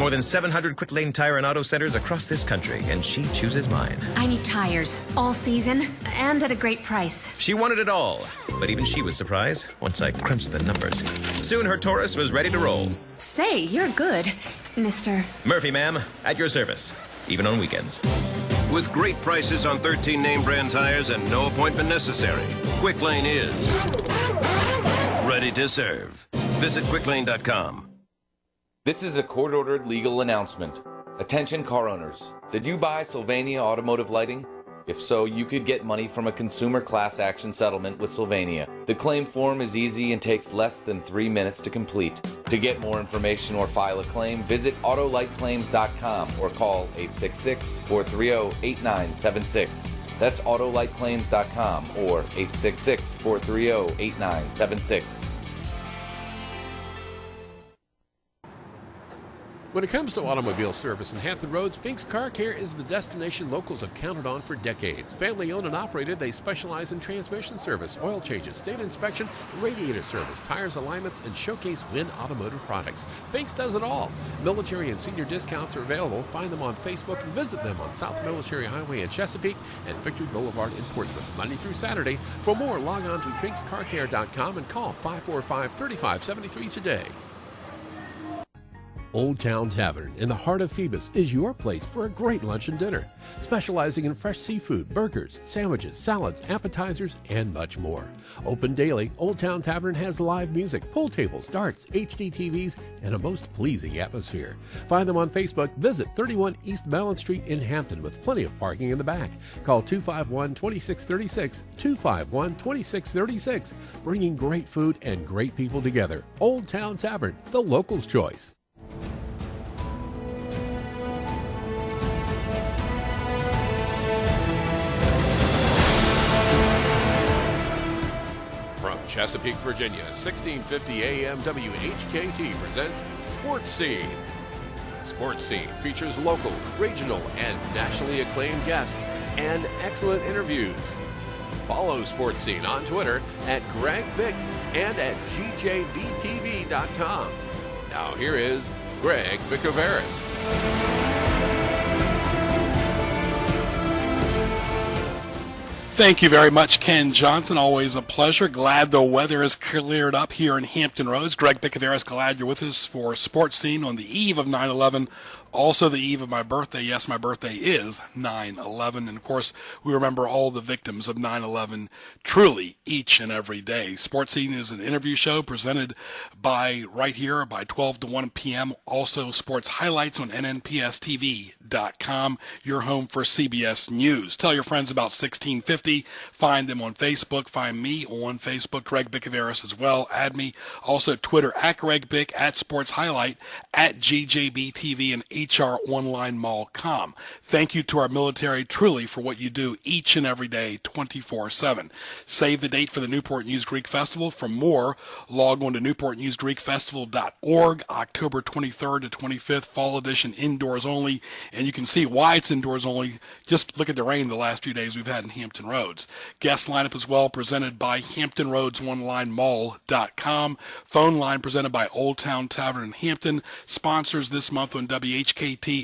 More than 700 Quick Lane Tire and Auto Centers across this country, and she chooses mine. I need tires, all season, and at a great price. She wanted it all, but even she was surprised once I crunched the numbers. Soon her Taurus was ready to roll. Say, you're good, Mr. Murphy, ma'am, at your service, even on weekends. With great prices on 13 name brand tires and no appointment necessary, Quick Lane is ready to serve. Visit quicklane.com. This is a court-ordered legal announcement. Attention car owners. Did you buy Sylvania Automotive Lighting? If so, you could get money from a consumer class action settlement with Sylvania. The claim form is easy and takes less than 3 minutes to complete. To get more information or file a claim, visit autolightclaims.com or call 866-430-8976. That's autolightclaims.com or 866-430-8976. When it comes to automobile service in Hampton Roads, Fink's Car Care is the destination locals have counted on for decades. Family owned and operated, they specialize in transmission service, oil changes, state inspection, radiator service, tires, alignments, and showcase Win automotive products. Fink's does it all. Military and senior discounts are available. Find them on Facebook and visit them on South Military Highway in Chesapeake and Victory Boulevard in Portsmouth, Monday through Saturday. For more, log on to finkscarcare.com and call 545-3573 today. Old Town Tavern in the heart of Phoebus is your place for a great lunch and dinner, specializing in fresh seafood, burgers, sandwiches, salads, appetizers, and much more. Open daily, Old Town Tavern has live music, pool tables, darts, HD TVs, and a most pleasing atmosphere. Find them on Facebook. Visit 31 East Mellon Street in Hampton with plenty of parking in the back. Call 251-2636, 251-2636, bringing great food and great people together. Old Town Tavern, the locals' choice. Chesapeake, Virginia, 1650 AM WHKT presents Sports Scene. Sports Scene features local, regional, and nationally acclaimed guests and excellent interviews. Follow Sports Scene on Twitter at Greg Bick and at GJBTV.com. Now here is Greg Bickaveris. Thank you very much, Ken Johnson. Always a pleasure. Glad the weather has cleared up here in Hampton Roads. Greg Bickaveris, glad you're with us for Sports Scene on the eve of 9/11. Also the eve of my birthday. Yes, my birthday is 9/11. And, of course, we remember all the victims of 9/11 truly each and every day. Sports Scene is an interview show presented by right here by 12 to 1 p.m. Also sports highlights on nnpstv.com, your home for CBS News. Tell your friends about 1650. Find them on Facebook. Find me on Facebook, Greg Bickaveris as well. Add me. Also Twitter, at Greg Bick, at Sports Highlight, at GJBTV, and HROnlineMall.com. Thank you to our military truly for what you do each and every day, 24/7. Save the date for the Newport News Greek Festival. For more, log on to newportnewsgreekfestival.org, October 23rd to 25th, fall edition, indoors only. And you can see why it's indoors only. Just look at the rain the last few days we've had in Hampton Roads. Guest lineup as well, presented by HamptonRoadsOnlineMall.com. Phone line presented by Old Town Tavern in Hampton. Sponsors this month on WHKT,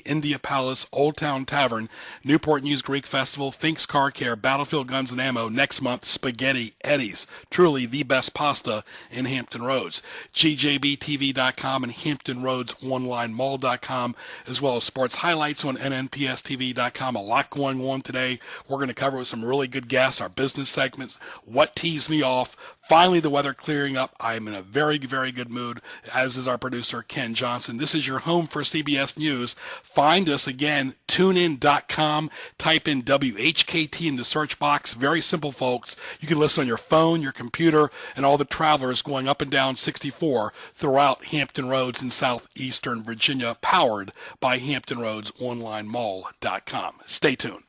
India Palace, Old Town Tavern, Newport News Greek Festival, Fink's Car Care, Battlefield Guns and Ammo. Next month, Spaghetti Eddie's. Truly the best pasta in Hampton Roads. GJBTV.com and HamptonRoadsOnlineMall.com, as well as sports highlights on NNPSTV.com. A lot going on today. We're going to cover with some really good guests, our business segments, what teased me off. Finally, the weather clearing up. I'm in a very, very good mood, as is our producer, Ken Johnson. This is your home for CBS News. Find us again, tunein.com. Type in WHKT in the search box. Very simple, folks. You can listen on your phone, your computer, and all the travelers going up and down 64 throughout Hampton Roads in southeastern Virginia, powered by HamptonRoadsOnlineMall.com. Stay tuned.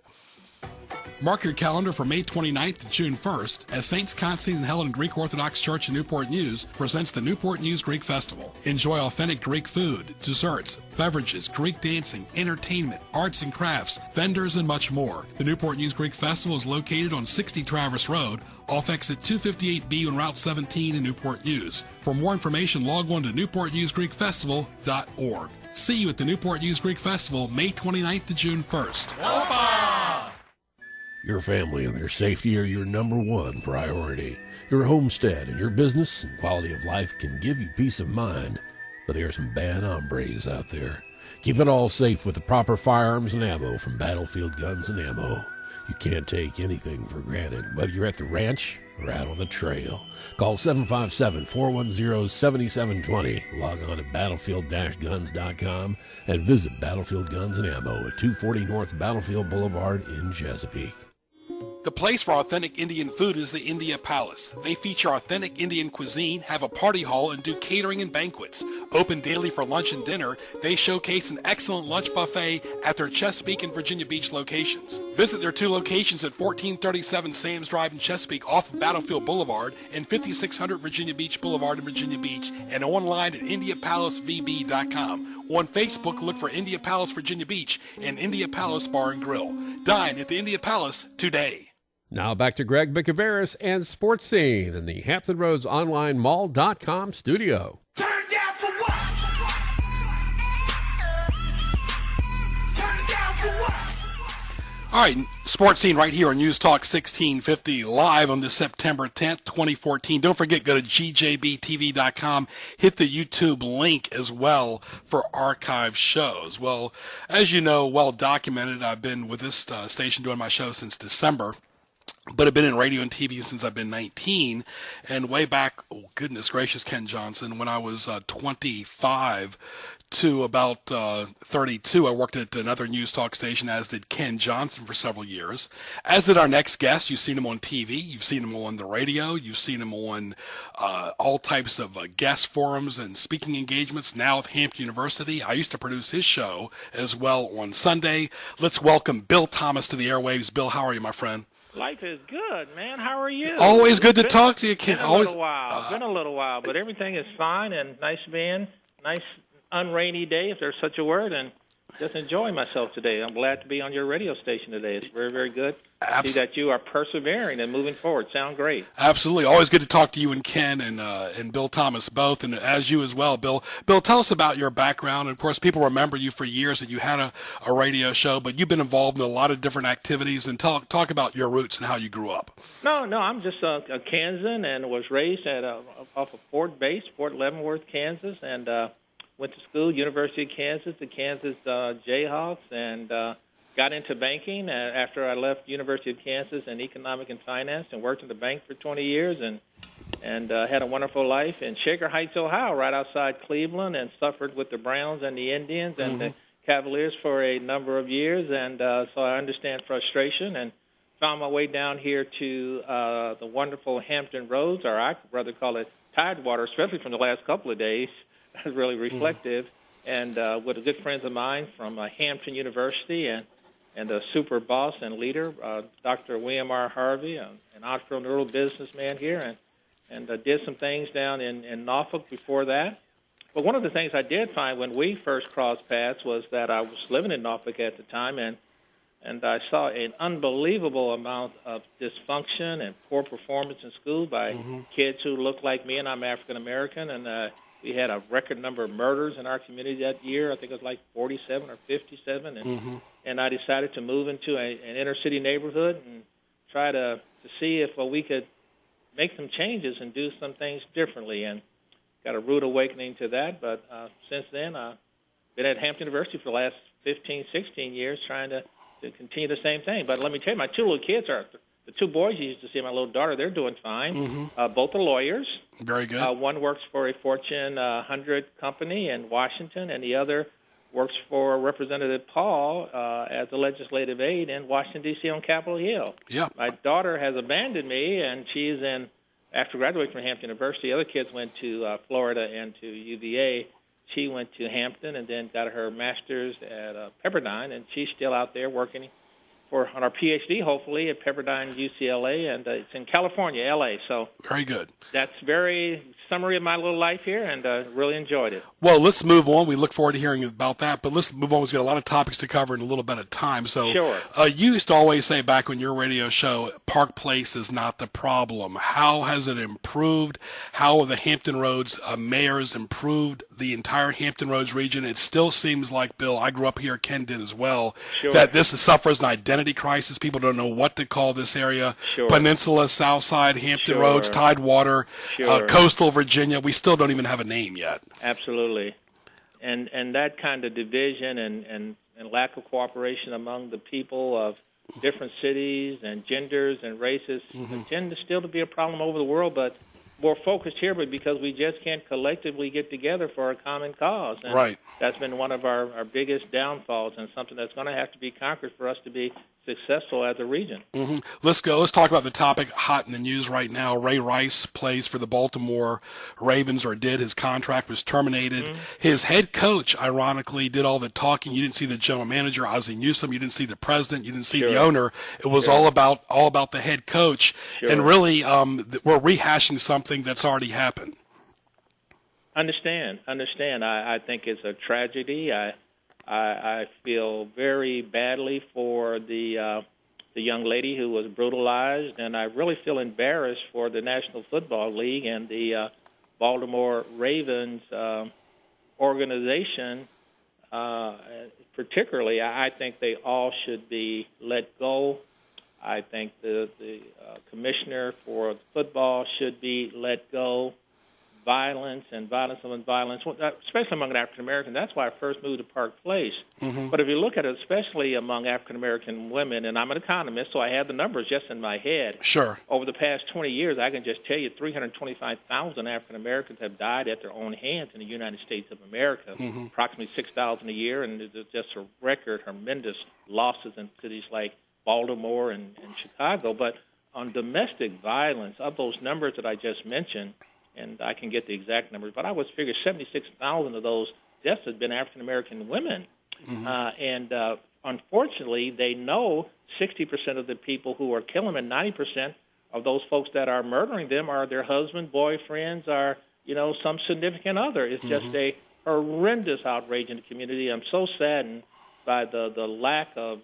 Mark your calendar for May 29th to June 1st as Saints Constantine and Helen Greek Orthodox Church in Newport News presents the Newport News Greek Festival. Enjoy authentic Greek food, desserts, beverages, Greek dancing, entertainment, arts and crafts, vendors, and much more. The Newport News Greek Festival is located on 60 Traverse Road, off exit 258B on Route 17 in Newport News. For more information, log on to newportnewsgreekfestival.org. See you at the Newport News Greek Festival, May 29th to June 1st. Your family and their safety are your number one priority. Your homestead and your business and quality of life can give you peace of mind, but there are some bad hombres out there. Keep it all safe with the proper firearms and ammo from Battlefield Guns and Ammo. You can't take anything for granted, whether you're at the ranch or out on the trail. Call 757-410-7720. Log on to battlefield-guns.com and visit Battlefield Guns and Ammo at 240 North Battlefield Boulevard in Chesapeake. The place for authentic Indian food is the India Palace. They feature authentic Indian cuisine, have a party hall, and do catering and banquets. Open daily for lunch and dinner, they showcase an excellent lunch buffet at their Chesapeake and Virginia Beach locations. Visit their 2 locations at 1437 Sam's Drive in Chesapeake off of Battlefield Boulevard and 5600 Virginia Beach Boulevard in Virginia Beach, and online at IndiaPalaceVB.com. On Facebook, look for India Palace Virginia Beach and India Palace Bar and Grill. Dine at the India Palace today. Now back to Greg Bicaveras and Sports Scene in the Hampton Roads Online Mall.com studio. Turn down for what? Turn down for what? All right, Sports Scene right here on News Talk 1650, live on this September 10th, 2014. Don't forget, go to gjbtv.com. Hit the YouTube link as well for archive shows. Well, as you know, well documented, I've been with this station doing my show since December. But I've been in radio and TV since I've been 19, and way back, oh goodness gracious, Ken Johnson, when I was 25 to about 32, I worked at another news talk station, as did Ken Johnson for several years. As did our next guest. You've seen him on TV, you've seen him on the radio, you've seen him on all types of guest forums and speaking engagements, now at Hampton University. I used to produce his show as well on Sunday. Let's welcome Bill Thomas to the airwaves. Bill, how are you, my friend? Life is good, man. How are you? Always good to talk to you, Ken. Been a little while, but everything is fine and nice unrainy day, if there's such a word, and just enjoying myself today. I'm glad to be on your radio station today. It's very, very good. See that you are persevering and moving forward. Sound great. Absolutely. Always good to talk to you and Ken and Bill Thomas both, and as you as well, Bill. Bill, tell us about your background. And of course, people remember you for years that you had a radio show, but you've been involved in a lot of different activities. And talk about your roots and how you grew up. No, I'm just a Kansan and was raised at off of Fort Base, Fort Leavenworth, Kansas, and went to school, University of Kansas, the Kansas Jayhawks, and got into banking after I left University of Kansas in economic and finance, and worked in the bank for 20 years, and had a wonderful life in Shaker Heights, Ohio, right outside Cleveland, and suffered with the Browns and the Indians and the Cavaliers for a number of years, and so I understand frustration, and found my way down here to the wonderful Hampton Roads, or I'd rather call it Tidewater, especially from the last couple of days. It's really reflective, and with good friends of mine from Hampton University and the super boss and leader, Dr. William R. Harvey, an entrepreneurial businessman here, and did some things down in Norfolk before that. But one of the things I did find when we first crossed paths was that I was living in Norfolk at the time, and I saw an unbelievable amount of dysfunction and poor performance in school by kids who looked like me, and I'm African-American, and we had a record number of murders in our community that year. I think it was like 47 or 57, and I decided to move into an inner-city neighborhood and try to see if we could make some changes and do some things differently, and got a rude awakening to that. But since then, I've been at Hampton University for the last 15, 16 years trying to continue the same thing. But let me tell you, my two little kids are the two boys you used to see, my little daughter, they're doing fine. Both are lawyers. Very good. One works for a Fortune 100 company in Washington, and the other works for Representative Paul as a legislative aide in Washington, D.C. on Capitol Hill. Yeah. My daughter has abandoned me, and she's after graduating from Hampton University, other kids went to Florida and to UVA. She went to Hampton and then got her master's at Pepperdine, and she's still out there working on our PhD, hopefully, at Pepperdine, UCLA, and it's in California, LA. So very good. That's very summary of my little life here, and really enjoyed it. Well, let's move on. We look forward to hearing about that, but let's move on. We've got a lot of topics to cover in a little bit of time. So, sure. You used to always say back on your radio show, Park Place is not the problem. How has it improved? How have the Hampton Roads mayors improved the entire Hampton Roads region? It still seems like, Bill, I grew up here, Ken did as well, sure. that this suffers an identity crisis. People don't know what to call this area. Sure. Peninsula, Southside, Hampton sure. Roads, Tidewater, sure. Coastal Virginia. We still don't even have a name yet. Absolutely. And that kind of division and lack of cooperation among the people of different cities and genders and races tend to still to be a problem over the world, but more focused here, but because we just can't collectively get together for a common cause. And right. That's been one of our biggest downfalls, and something that's going to have to be conquered for us to be successful as a region. Mm-hmm. Let's go. Let's talk about the topic hot in the news right now. Ray Rice plays for the Baltimore Ravens, or did. His contract was terminated. His head coach, ironically, did all the talking. You didn't see the general manager, Ozzie Newsome. You didn't see the president. You didn't see the owner. It was all about the head coach. And really, we're rehashing something that's already happened. Understand. I think it's a tragedy. I feel very badly for the young lady who was brutalized, and I really feel embarrassed for the National Football League and the Baltimore Ravens organization. Particularly, I think they all should be let go. I think the commissioner for football should be let go. Violence among violence, especially among African Americans. That's why I first moved to Park Place. But if you look at it, especially among African American women, and I'm an economist, so I have the numbers just in my head. Sure. Over the past 20 years, I can just tell you 325,000 African Americans have died at their own hands in the United States of America. Approximately 6,000 a year, and it's just a record, tremendous losses in cities like Baltimore and Chicago. But on domestic violence, of those numbers that I just mentioned, and I can get the exact numbers, but I would figure 76,000 of those deaths have been African-American women. And unfortunately, they know 60% of the people who are killing them, and 90% of those folks that are murdering them are their husband, boyfriends, or, some significant other. It's just a horrendous outrage in the community. I'm so saddened by the lack of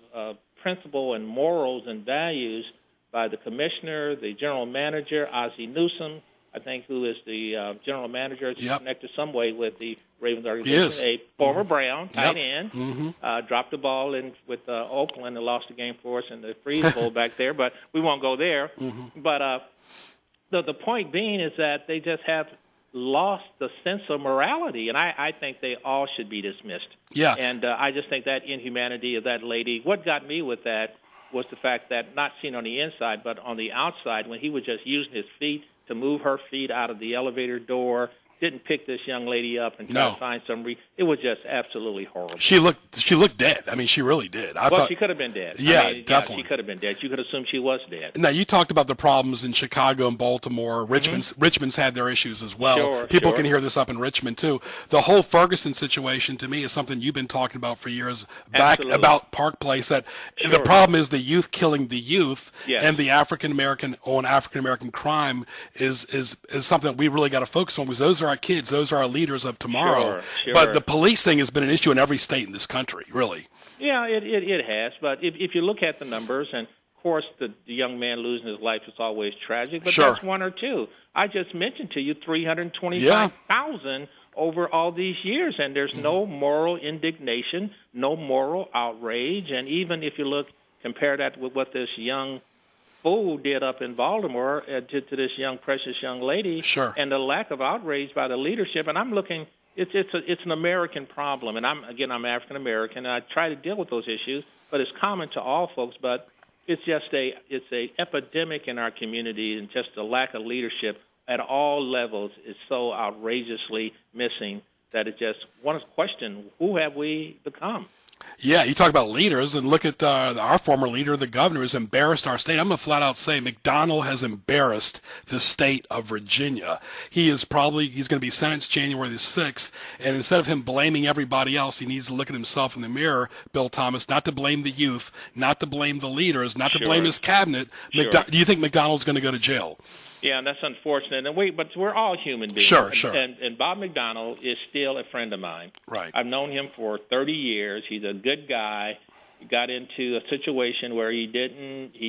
principle and morals and values by the commissioner, the general manager, Ozzie Newsome, I think, who is the general manager, connected some way with the Ravens organization, a former Brown, tight end, dropped the ball in with Oakland and lost the game for us in the Freeze Bowl back there, but we won't go there. But the point being is that they just have lost the sense of morality, and I think they all should be dismissed. Yeah. And I just think that inhumanity of that lady, what got me with that was the fact that, not seen on the inside, but on the outside, when he was just using his feet to move her feet out of the elevator door, didn't pick this young lady up and try to find some it was just absolutely horrible. She looked dead. I mean, she really did. I thought she could have been dead. Yeah, definitely. Yeah, she could have been dead. You could assume she was dead. Now, you talked about the problems in Chicago and Baltimore. Richmond's had their issues as well. People can hear this up in Richmond, too. The whole Ferguson situation, to me, is something you've been talking about for years back about Park Place, that the problem is the youth killing the youth, and the African-American crime is something that we really got to focus on, because those are our kids. Those are our leaders of tomorrow. But the police thing has been an issue in every state in this country, really. Yeah, it has. But if you look at the numbers, and of course the young man losing his life is always tragic, but that's one or two. I just mentioned to you 325,000 over all these years, and there's no moral indignation, no moral outrage. And even if you compare that with what this young fool did up in Baltimore to this precious young lady, and the lack of outrage by the leadership. And I'm looking, it's an American problem, and I'm African American, and I try to deal with those issues, but it's common to all folks. But it's a epidemic in our community, and just the lack of leadership at all levels is so outrageously missing that it just one question: who have we become? Yeah, you talk about leaders, and look at our former leader, the governor, has embarrassed our state. I'm going to flat out say McDonnell has embarrassed the state of Virginia. He's going to be sentenced January the 6th, and instead of him blaming everybody else, he needs to look at himself in the mirror, Bill Thomas, not to blame the youth, not to blame the leaders, not to blame his cabinet. Sure. Do you think McDonnell's going to go to jail? Yeah, and that's unfortunate. But we're all human beings. Sure. And Bob McDonnell is still a friend of mine. Right. I've known him for 30 years. He's a good guy. He got into a situation where he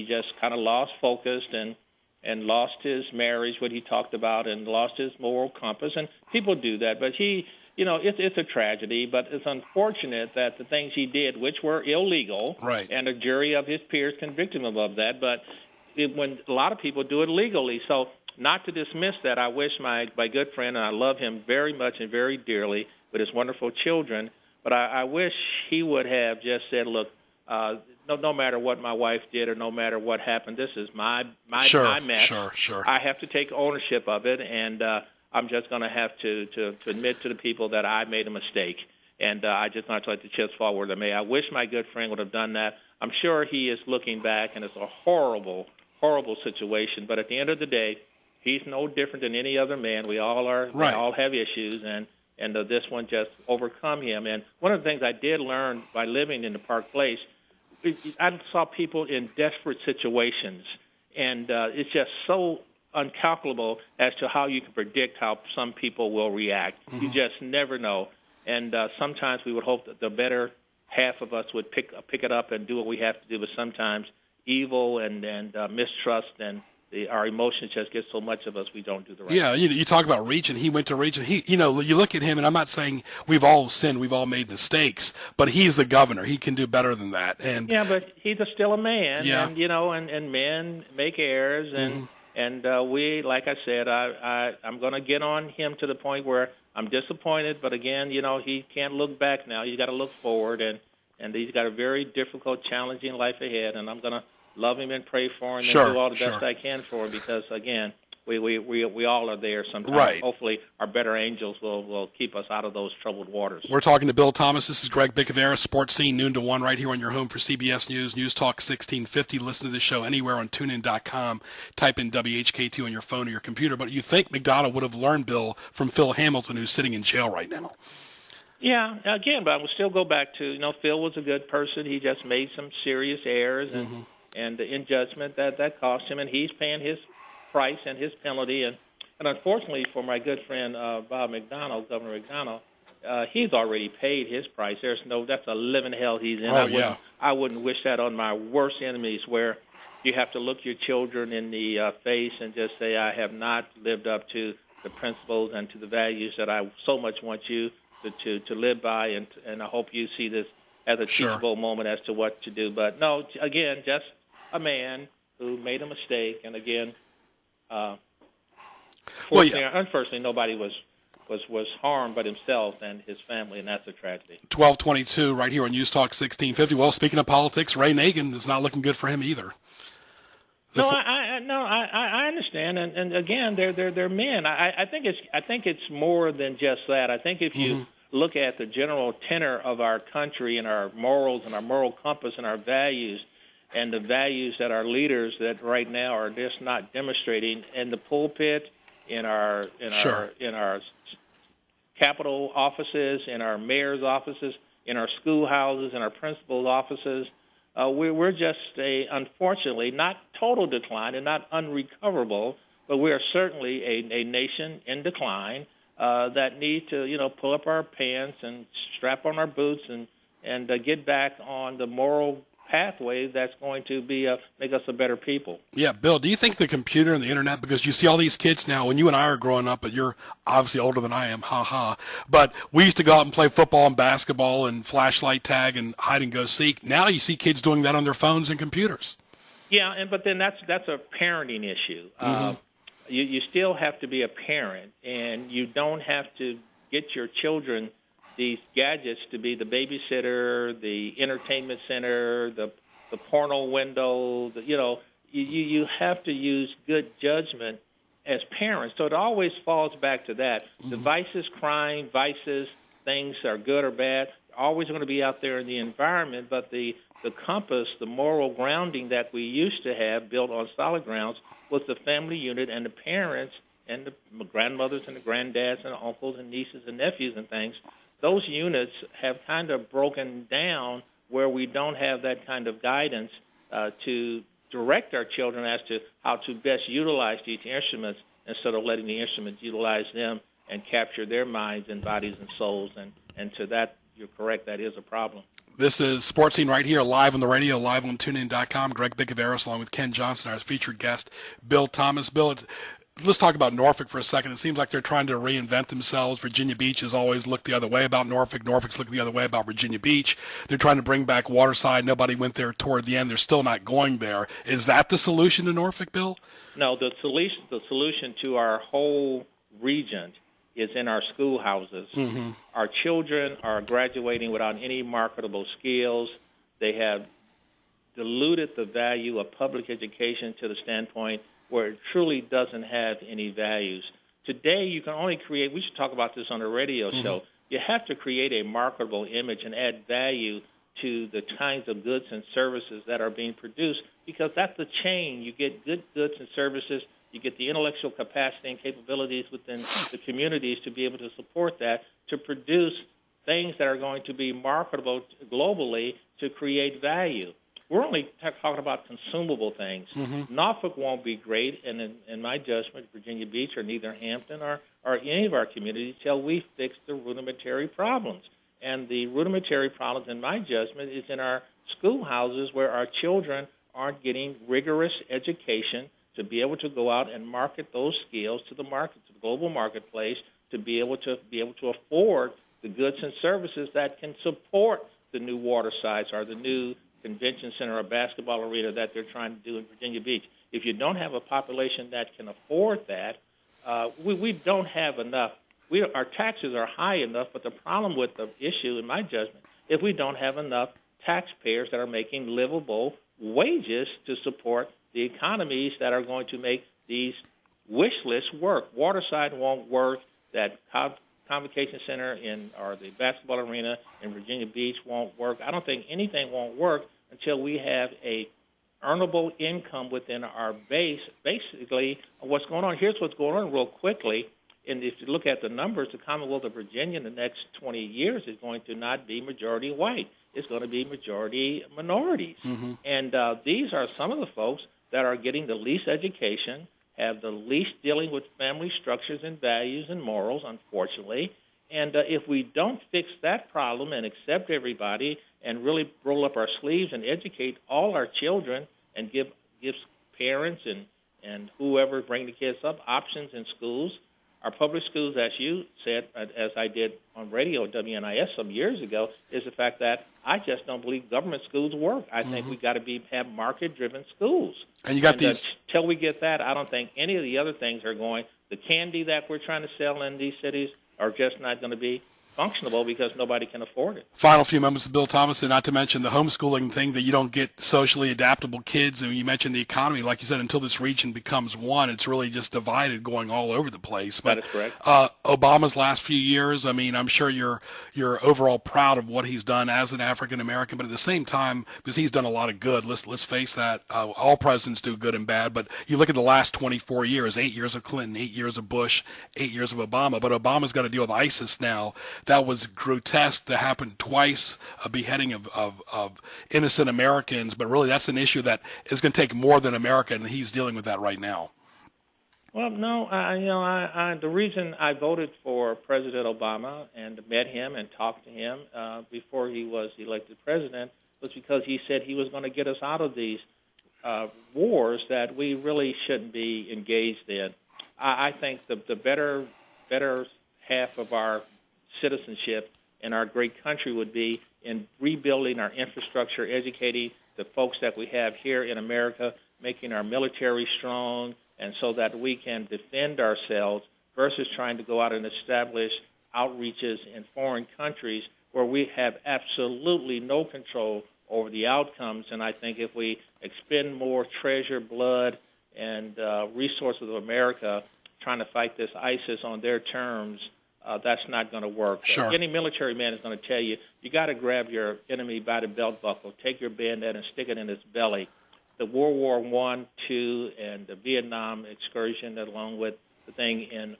just kind of lost focus and lost his marriage, what he talked about, and lost his moral compass. And people do that. But it's a tragedy, but it's unfortunate that the things he did, which were illegal, right, and a jury of his peers convicted him of that, but when a lot of people do it legally. So not to dismiss that, I wish my good friend, and I love him very much and very dearly with his wonderful children, but I wish he would have just said, look, no matter what my wife did or no matter what happened, this is my mess. Sure. I have to take ownership of it, and I'm just going to have to admit to the people that I made a mistake, and I just not to let the chips fall where they may. I wish my good friend would have done that. I'm sure he is looking back, and it's a horrible situation. But at the end of the day, he's no different than any other man. We all are. Right. We all have issues, and this one just overcome him. And one of the things I did learn by living in the Park Place, I saw people in desperate situations, and it's just so uncalculable as to how you can predict how some people will react. Mm-hmm. You just never know. And sometimes we would hope that the better half of us would pick it up and do what we have to do, but sometimes evil and mistrust and our emotions just get so much of us we don't do the right thing. Yeah, you talk about reaching. He went to region. You look at him, and I'm not saying we've all sinned, we've all made mistakes, but he's the governor. He can do better than that. And yeah, but he's still a man, yeah. and men make errors, and we, like I said, I'm going to get on him to the point where I'm disappointed, but again, he can't look back now. He's got to look forward, and he's got a very difficult, challenging life ahead, and I'm going to love him and pray for him and do all the best I can for him because, again, we all are there sometimes. Right. Hopefully our better angels will keep us out of those troubled waters. We're talking to Bill Thomas. This is Greg Bicavera, Sports Scene, noon to 1, right here on your home for CBS News, News Talk 1650. Listen to this show anywhere on TuneIn.com. Type in WHK2 on your phone or your computer. But you think McDonnell would have learned, Bill, from Phil Hamilton, who's sitting in jail right now? Yeah, again, but I will still go back to, Phil was a good person. He just made some serious errors, and in judgment, that cost him, and he's paying his price and his penalty. And unfortunately for my good friend Bob McDonnell, Governor McDonnell, he's already paid his price. That's a living hell he's in. I wouldn't wish that on my worst enemies, where you have to look your children in the face and just say, I have not lived up to the principles and to the values that I so much want you to live by, and I hope you see this as a teachable moment as to what to do. But no, again, just a man who made a mistake, and again, unfortunately, nobody was harmed but himself and his family, and that's a tragedy. 12:22 right here on News Talk 1650. Well, speaking of politics, Ray Nagin is not looking good for him either. I understand, and again, they're men. I think it's more than just that. I think if you look at the general tenor of our country and our morals and our moral compass and our values, and the values that our leaders that right now are just not demonstrating in the pulpit, in our capital offices, in our mayor's offices, in our schoolhouses, in our principal's offices. We're just unfortunately, not total decline and not unrecoverable, but we are certainly a nation in decline that need to, pull up our pants and strap on our boots and get back on the moral pathway that's going to be make us a better people. Yeah, Bill, do you think the computer and the internet, because you see all these kids now, when you and I are growing up, but you're obviously older than I am, but we used to go out and play football and basketball and flashlight tag and hide and go seek. Now you see kids doing that on their phones and computers. Yeah, but then that's a parenting issue. You still have to be a parent, and you don't have to get your children these gadgets to be the babysitter, the entertainment center, the porno window. You have to use good judgment as parents. So it always falls back to that. The vices, crime, vices, things are good or bad. always going to be out there in the environment, but the compass, the moral grounding that we used to have built on solid grounds was the family unit and the parents and the grandmothers and the granddads and the uncles and nieces and nephews and things. Those units have kind of broken down where we don't have that kind of guidance to direct our children as to how to best utilize these instruments instead of letting the instruments utilize them and capture their minds and bodies and souls. And to that, you're correct, that is a problem. This is Sports Scene right here, live on the radio, live on TuneIn.com. Greg Bicoveros along with Ken Johnson, our featured guest, Bill Thomas. Bill, let's talk about Norfolk for a second. It seems like they're trying to reinvent themselves. Virginia Beach has always looked the other way about Norfolk. Norfolk's looked the other way about Virginia Beach. They're trying to bring back Waterside. Nobody went there toward the end. They're still not going there. Is that the solution to Norfolk, Bill? No, the solution to our whole region is in our schoolhouses. Mm-hmm. Our children are graduating without any marketable skills. They have diluted the value of public education to the standpoint where it truly doesn't have any values. Today, you can only create, we should talk about this on a radio show, you have to create a marketable image and add value to the kinds of goods and services that are being produced, because that's the chain. You get good goods and services, you get the intellectual capacity and capabilities within the communities to be able to support that, to produce things that are going to be marketable globally to create value. We're only talking about consumable things. Mm-hmm. Norfolk won't be great, and in my judgment, Virginia Beach or neither Hampton or any of our communities till we fix the rudimentary problems. And the rudimentary problems, in my judgment, is in our schoolhouses where our children aren't getting rigorous education to be able to go out and market those skills to the market, to the global marketplace, to be able to afford the goods and services that can support the new Watersides or the new convention center or basketball arena that they're trying to do in Virginia Beach. If you don't have a population that can afford that, we don't have enough. Our taxes are high enough, but the problem with the issue, in my judgment, is we don't have enough taxpayers that are making livable wages to support the economies that are going to make these wish lists work. Waterside won't work. That convocation center or the basketball arena in Virginia Beach won't work. I don't think anything won't work until we have a earnable income within our base. Basically, what's going on, here's what's going on real quickly. And if you look at the numbers, the Commonwealth of Virginia in the next 20 years is going to not be majority white. It's going to be majority minorities. Mm-hmm. And these are some of the folks that are getting the least education, have the least dealing with family structures and values and morals, unfortunately. And if we don't fix that problem and accept everybody and really roll up our sleeves and educate all our children and give parents and whoever bring the kids up options in schools, our public schools, as you said, as I did on radio at WNIS some years ago, is the fact that I just don't believe government schools work. I think we got to have market-driven schools. And you got these. Till we get that, I don't think any of the other things are going. The candy that we're trying to sell in these cities are just not going to be functionable because nobody can afford it. Final few moments with Bill Thomas, and not to mention the homeschooling thing that you don't get socially adaptable kids. And you mentioned the economy, like you said, until this region becomes one, it's really just divided, going all over the place. But, that is correct. Obama's last few years, I mean, I'm sure you're overall proud of what he's done as an African American, but at the same time, because he's done a lot of good. Let's face that. All presidents do good and bad, but you look at the last 24 years, 8 years of Clinton, 8 years of Bush, 8 years of Obama. But Obama's got to deal with ISIS now. That was grotesque to happen twice, a beheading of innocent Americans, but really that's an issue that is going to take more than America, and he's dealing with that right now. Well, no, the reason I voted for President Obama and met him and talked to him before he was elected president was because he said he was going to get us out of these wars that we really shouldn't be engaged in. I think the better half of our citizenship in our great country would be in rebuilding our infrastructure, educating the folks that we have here in America, making our military strong, and so that we can defend ourselves versus trying to go out and establish outreaches in foreign countries where we have absolutely no control over the outcomes. And I think if we expend more treasure, blood, and resources of America trying to fight this ISIS on their terms, that's not going to work. Sure. Any military man is going to tell you, you got to grab your enemy by the belt buckle, take your bayonet and stick it in his belly. The World War I, II, and the Vietnam excursion, along with the thing in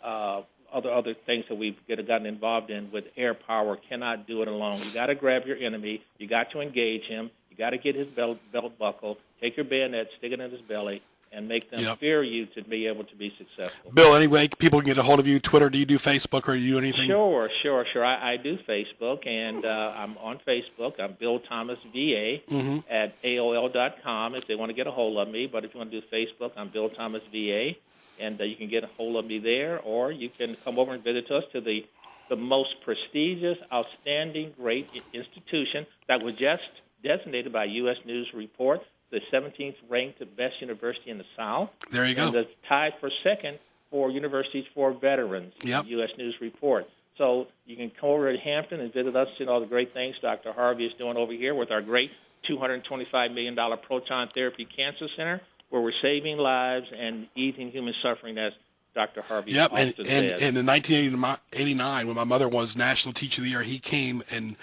other things that we've gotten involved in with air power, cannot do it alone. You got to grab your enemy. You got to engage him. You got to get his belt buckle, take your bayonet, stick it in his belly, and make them fear you to be able to be successful. Bill, anyway, people can get a hold of you. Twitter, do you do Facebook or do you do anything? Sure. I do Facebook, and I'm on Facebook. I'm Bill Thomas, VA, at AOL.com if they want to get a hold of me. But if you want to do Facebook, I'm Bill Thomas, VA, and you can get a hold of me there, or you can come over and visit us to the most prestigious, outstanding, great institution that was just designated by U.S. News Report the 17th ranked best university in the South. There you go. And it's tied for second for universities for veterans, U.S. News Report. So you can come over to Hampton and visit us, see all the great things Dr. Harvey is doing over here with our great $225 million proton therapy cancer center, where we're saving lives and easing human suffering, as Dr. Harvey often says. And in 1989, when my mother was National Teacher of the Year, he came and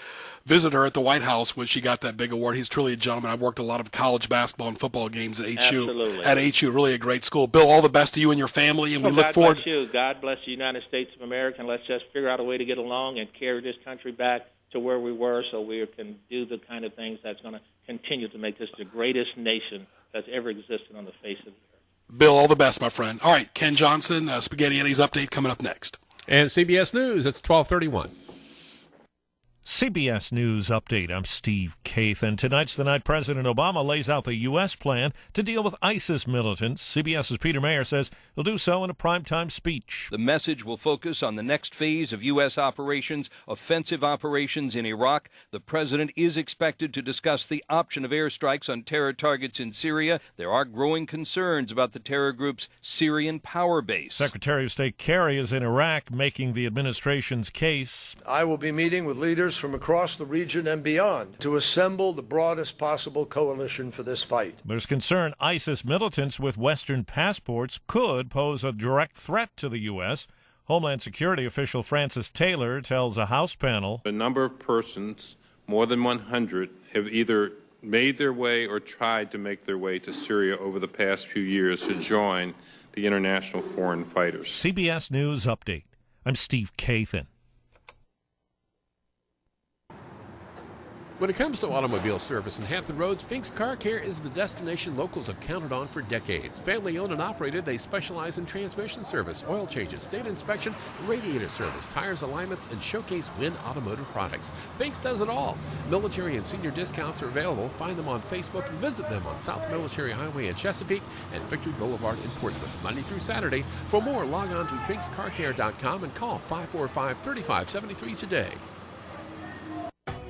visited her at the White House when she got that big award. He's truly a gentleman. I've worked a lot of college basketball and football games at HU. Absolutely. At HU, really a great school. Bill, all the best to you and your family, and we look forward. God bless you. God bless the United States of America, and let's just figure out a way to get along and carry this country back to where we were so we can do the kind of things that's going to continue to make this the greatest nation that's ever existed on the face of the earth. Bill, all the best, my friend. All right, Ken Johnson, Spaghetti Eddie's update coming up next. And CBS News, it's 12:31. CBS News Update. I'm Steve Kaif, and tonight's the night President Obama lays out the U.S. plan to deal with ISIS militants. CBS's Peter Mayer says he'll do so in a primetime speech. The message will focus on the next phase of U.S. operations, offensive operations in Iraq. The president is expected to discuss the option of airstrikes on terror targets in Syria. There are growing concerns about the terror group's Syrian power base. Secretary of State Kerry is in Iraq making the administration's case. I will be meeting with leaders from across the region and beyond to assemble the broadest possible coalition for this fight. There's concern ISIS militants with Western passports could pose a direct threat to the U.S. Homeland Security official Francis Taylor tells a House panel a number of persons, more than 100, have either made their way or tried to make their way to Syria over the past few years to join the international foreign fighters. CBS News Update. I'm Steve Kaif. When it comes to automobile service in Hampton Roads, Fink's Car Care is the destination locals have counted on for decades. Family owned and operated, they specialize in transmission service, oil changes, state inspection, radiator service, tires, alignments, and showcase Win Automotive products. Fink's does it all. Military and senior discounts are available. Find them on Facebook and visit them on South Military Highway in Chesapeake and Victory Boulevard in Portsmouth, Monday through Saturday. For more, log on to finkscarcare.com and call 545-3573 today.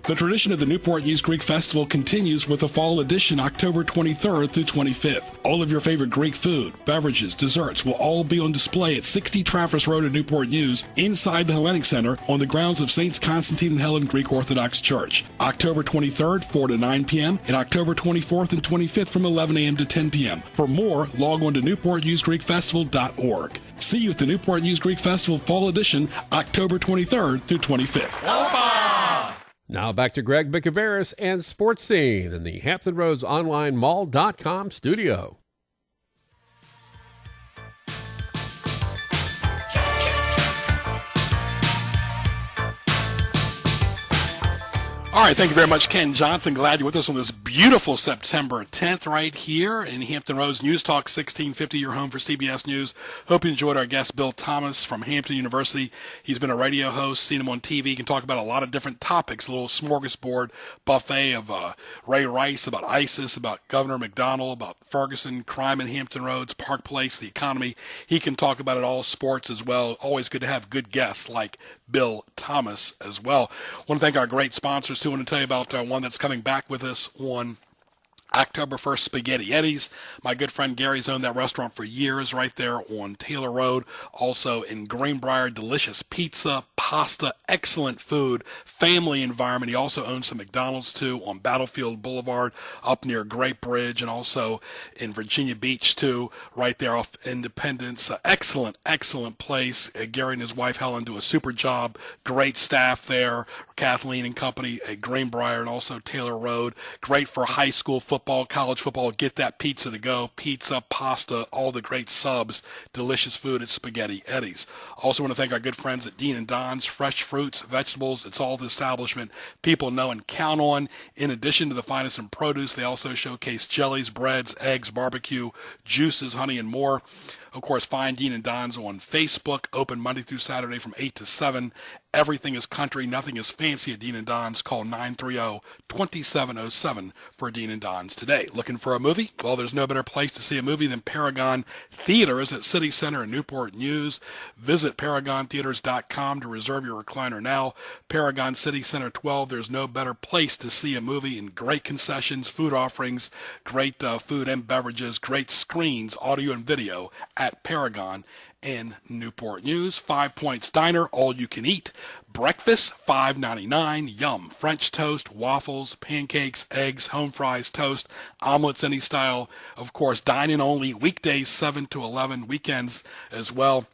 The tradition of the Newport News Greek Festival continues with the fall edition October 23rd through 25th. All of your favorite Greek food, beverages, desserts will all be on display at 60 Traverse Road in Newport News inside the Hellenic Center on the grounds of Saints Constantine and Helen Greek Orthodox Church. October 23rd, 4 to 9 p.m. and October 24th and 25th from 11 a.m. to 10 p.m. For more, log on to newportnewsgreekfestival.org. See you at the Newport News Greek Festival Fall Edition October 23rd through 25th. Now back to Greg Bicaveras and Sports Scene in the Hampton Roads Online Mall.com studio. All right, thank you very much, Ken Johnson. Glad you're with us on this beautiful September 10th right here in Hampton Roads News Talk 1650, your home for CBS News. Hope you enjoyed our guest, Bill Thomas from Hampton University. He's been a radio host, seen him on TV. He can talk about a lot of different topics, a little smorgasbord buffet of Ray Rice, about ISIS, about Governor McDonnell, about Ferguson, crime in Hampton Roads, Park Place, the economy. He can talk about it all, sports as well. Always good to have good guests like Bill Thomas as well. I want to thank our great sponsors, too. I want to tell you about one that's coming back with us on October 1st, Spaghetti Eddie's. My good friend Gary's owned that restaurant for years right there on Taylor Road. Also in Greenbrier, delicious pizza, pasta, excellent food, family environment. He also owns some McDonald's too on Battlefield Boulevard up near Great Bridge, and also in Virginia Beach too, right there off Independence. Excellent place. Gary and his wife Helen do a super job. Great staff there. Kathleen and company at Greenbrier and also Taylor Road. Great for high school football, college football. Get that pizza to go. Pizza, pasta, all the great subs. Delicious food at Spaghetti Eddie's. Also want to thank our good friends at Dean and Don's. Fresh fruits, vegetables. It's all the establishment people know and count on. In addition to the finest in produce, they also showcase jellies, breads, eggs, barbecue, juices, honey, and more. Of course, find Dean and Don's on Facebook, open Monday through Saturday from 8 to 7. Everything is country, nothing is fancy at Dean and Don's. Call 930-2707 for Dean and Don's today. Looking for a movie? Well, there's no better place to see a movie than Paragon Theaters at City Center in Newport News. Visit ParagonTheaters.com to reserve your recliner now. Paragon City Center 12, there's no better place to see a movie, and great concessions, food offerings, great food and beverages, great screens, audio and video at Paragon in Newport News. 5 Points Diner, all you can eat. Breakfast, $5.99. Yum. French toast, waffles, pancakes, eggs, home fries, toast, omelets, any style. Of course, dine-in only. Weekdays 7 to 11. Weekends as well.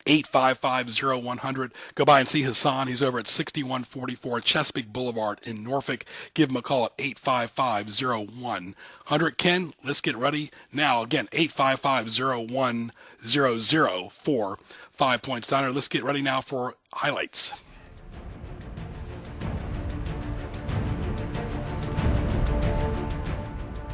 855-0100. Go by and see Hassan. He's over at 6144 Chesapeake Boulevard in Norfolk. Give him a call at 855-0100. Ken, let's get ready now. Again, 855-0100 for 5 Points Diner. Let's get ready now for highlights.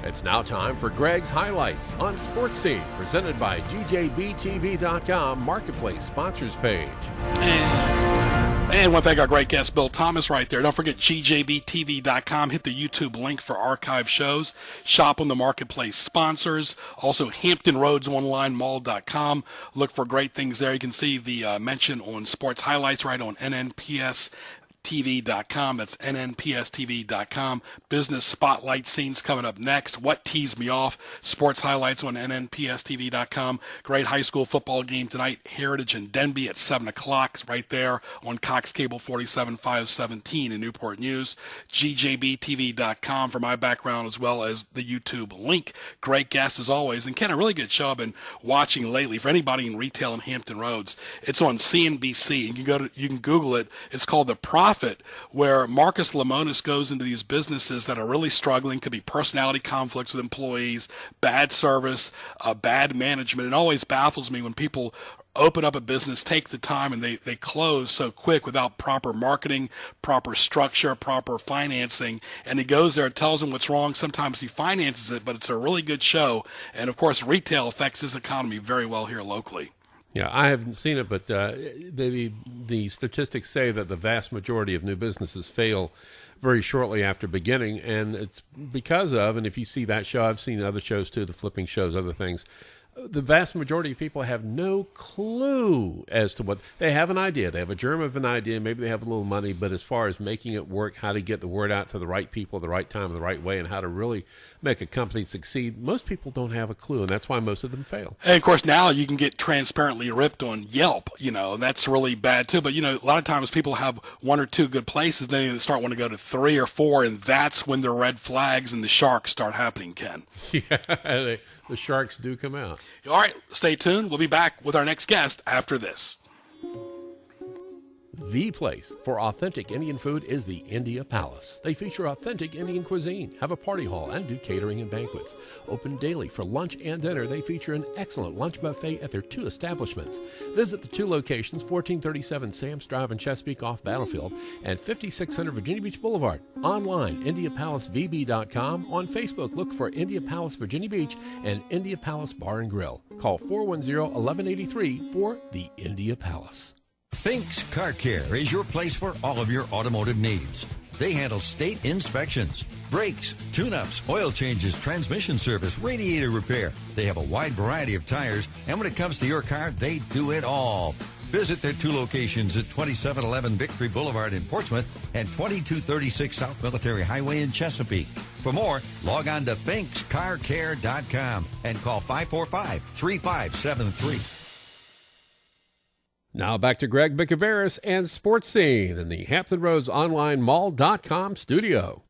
It's now time for Greg's Highlights on Sports Scene, presented by GJBTV.com Marketplace Sponsors Page. And I want to thank our great guest, Bill Thomas, right there. Don't forget GJBTV.com. Hit the YouTube link for archive shows. Shop on the Marketplace sponsors. Also, HamptonRoadsOnlineMall.com. Look for great things there. You can see the mention on Sports Highlights right on NNPSTV.com. That's NNPSTV.com. Business Spotlight Scenes coming up next. What Teased Me Off? Sports Highlights on NNPSTV.com. Great high school football game tonight. Heritage and Denby at 7 o'clock right there on Cox Cable 47-517 in Newport News. GJBTV.com for my background as well as the YouTube link. Great guests as always. And Ken, a really good show I've been watching lately for anybody in retail in Hampton Roads. It's on CNBC. You can Google it. It's called The Profit, where Marcus Lemonis goes into these businesses that are really struggling. Could be personality conflicts with employees, bad service, bad management. It always baffles me when people open up a business, take the time, and they close so quick without proper marketing, proper structure, proper financing. And he goes there and tells them what's wrong. Sometimes he finances it, but it's a really good show. And, of course, retail affects this economy very well here locally. Yeah, I haven't seen it, but the statistics say that the vast majority of new businesses fail very shortly after beginning, and it's because of, and if you see that show, I've seen other shows too, the flipping shows, other things, the vast majority of people have no clue as to what, they have an idea, they have a germ of an idea, maybe they have a little money, but as far as making it work, how to get the word out to the right people at the right time, the right way, and how to really make a company succeed, most people don't have a clue, and that's why most of them fail. And of course, now you can get transparently ripped on Yelp, and that's really bad too. But, a lot of times people have one or two good places, then they start wanting to go to 3 or 4, and that's when the red flags and the sharks start happening, Ken. Yeah, the sharks do come out. All right, stay tuned. We'll be back with our next guest after this. The place for authentic Indian food is the India Palace. They feature authentic Indian cuisine, have a party hall, and do catering and banquets. Open daily for lunch and dinner, they feature an excellent lunch buffet at their 2 establishments. Visit the 2 locations, 1437 Sam's Drive in Chesapeake off Battlefield and 5600 Virginia Beach Boulevard. Online, IndiaPalaceVB.com. On Facebook, look for India Palace Virginia Beach and India Palace Bar and Grill. Call 410-1183 for the India Palace. Finks Car Care is your place for all of your automotive needs. They handle state inspections, brakes, tune-ups, oil changes, transmission service, radiator repair. They have a wide variety of tires, and when it comes to your car, they do it all. Visit their 2 locations at 2711 Victory Boulevard in Portsmouth and 2236 South Military Highway in Chesapeake. For more, log on to FinksCarCare.com and call 545-3573. Now back to Greg Bicaveras and Sports Scene in the Hampton Roads Online Mall.com studio.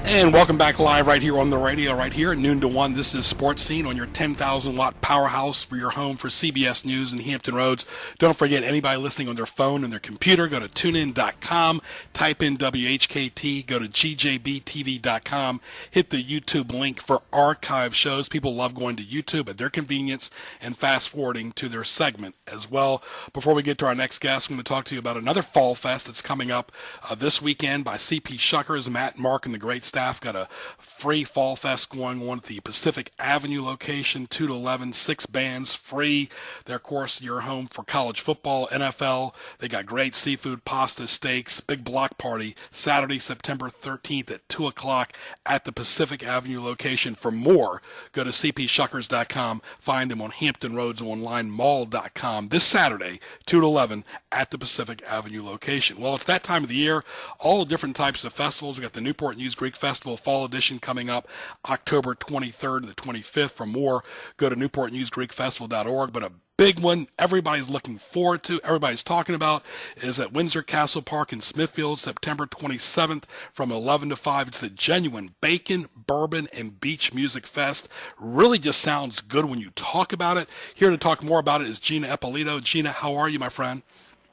And welcome back live right here on the radio, right here at noon to 1. This is Sports Scene on your 10,000-watt powerhouse for your home for CBS News in Hampton Roads. Don't forget, anybody listening on their phone and their computer, go to tunein.com, type in WHKT, go to gjbtv.com, hit the YouTube link for archive shows. People love going to YouTube at their convenience and fast-forwarding to their segment as well. Before we get to our next guest, I'm going to talk to you about another Fall Fest that's coming up this weekend by C.P. Shuckers. Matt, Mark, and the great staff got a free Fall Fest going on at the Pacific Avenue location, 2 to 11, 6 bands, free. They're, of course, your home for college football, NFL. They got great seafood, pasta, steaks, big block party, Saturday, September 13th at 2 o'clock at the Pacific Avenue location. For more, go to cpshuckers.com. Find them on Hampton Roads Online Mall.com this Saturday, 2 to 11 at the Pacific Avenue location. Well, it's that time of the year. All the different types of festivals. We got the Newport News Greek Festival Fall Edition coming up October 23rd to the 25th. For more, go to newportnewsgreekfestival.org. But a big one everybody's looking forward to, everybody's talking about, is at Windsor Castle Park in Smithfield, September 27th from 11 to 5. It's the Genuine Bacon, Bourbon, and Beach Music Fest. Really just sounds good when you talk about it. Here to talk more about it is Gina Eppolito. Gina, how are you, my friend?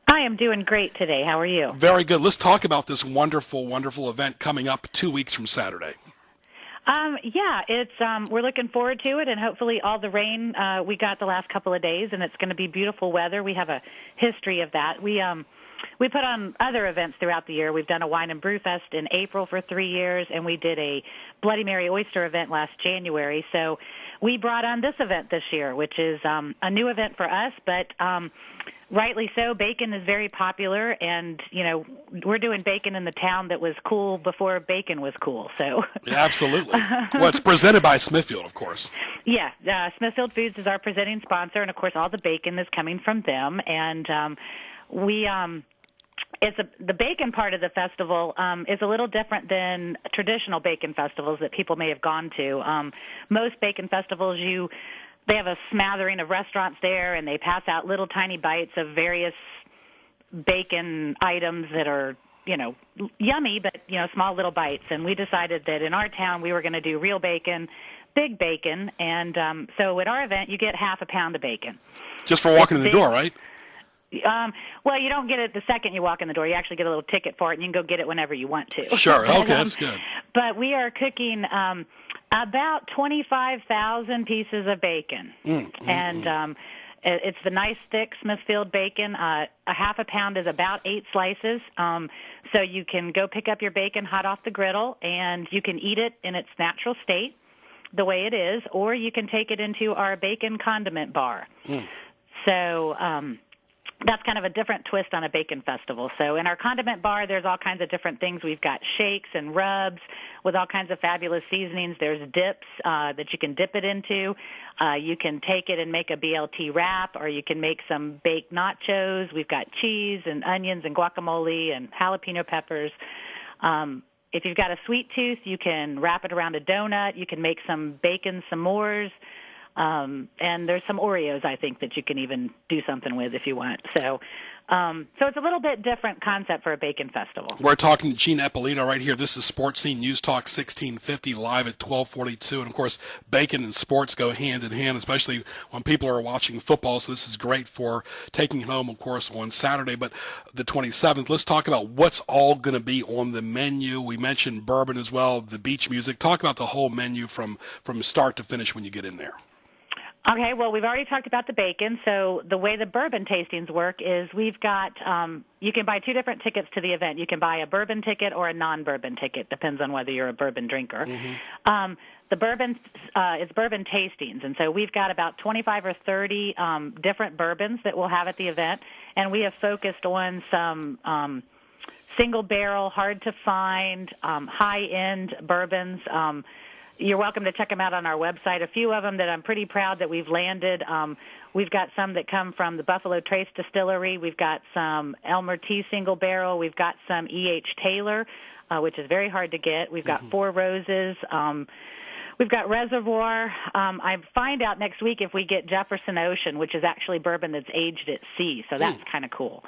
I am doing great today. How are you? Very good. Let's talk about this wonderful, wonderful event coming up 2 weeks from Saturday. Yeah, it's we're looking forward to it, and hopefully all the rain we got the last couple of days, and it's going to be beautiful weather. We have a history of that. We put on other events throughout the year. We've done a Wine and Brew Fest in April for 3 years, and we did a Bloody Mary Oyster event last January. So we brought on this event this year, which is a new event for us, but rightly so. Bacon is very popular, and, you know, we're doing bacon in the town that was cool before bacon was cool. So yeah, absolutely. Well, it's presented by Smithfield, of course. Yeah, Smithfield Foods is our presenting sponsor, and, of course, all the bacon is coming from them. And the bacon part of the festival is a little different than traditional bacon festivals that people may have gone to. Most bacon festivals, they have a smattering of restaurants there, and they pass out little tiny bites of various bacon items that are, you know, yummy, but, you know, small little bites. And we decided that in our town we were going to do real bacon, big bacon, and so at our event you get half a pound of bacon. Just for walking in the door, right? Well, you don't get it the second you walk in the door. You actually get a little ticket for it, and you can go get it whenever you want to. Sure. Okay, that's good. But we are cooking about 25,000 pieces of bacon. And it's the nice, thick Smithfield bacon. A half a pound is about 8 slices. So you can go pick up your bacon hot off the griddle, and you can eat it in its natural state, the way it is, or you can take it into our bacon condiment bar. So that's kind of a different twist on a bacon festival. So in our condiment bar, there's all kinds of different things. We've got shakes and rubs with all kinds of fabulous seasonings. There's dips that you can dip it into. You can take it and make a BLT wrap, or you can make some baked nachos. We've got cheese and onions and guacamole and jalapeno peppers. If you've got a sweet tooth, you can wrap it around a donut. You can make some bacon s'mores. And there's some Oreos, I think, that you can even do something with if you want. So it's a little bit different concept for a bacon festival. We're talking to Gina Eppolito right here. This is Sports Scene News Talk 1650 live at 1242. And, of course, bacon and sports go hand in hand, especially when people are watching football. So this is great for taking home, of course, on Saturday. But the 27th, let's talk about what's all going to be on the menu. We mentioned bourbon as well, the beach music. Talk about the whole menu from start to finish when you get in there. Okay, well, we've already talked about the bacon. So the way the bourbon tastings work is we've got you can buy 2 different tickets to the event. You can buy a bourbon ticket or a non-bourbon ticket. Depends on whether you're a bourbon drinker. The bourbon is bourbon tastings, and so we've got about 25 or 30 different bourbons that we'll have at the event, and we have focused on some single barrel, hard to find, high-end bourbons. You're welcome to check them out on our website. A few of them that I'm pretty proud that we've landed. We've got some that come from the Buffalo Trace Distillery. We've got some Elmer T Single Barrel. We've got some E.H. Taylor, which is very hard to get. We've got Four Roses. We've got Reservoir. I find out next week if we get Jefferson Ocean, which is actually bourbon that's aged at sea, so that's kind of cool.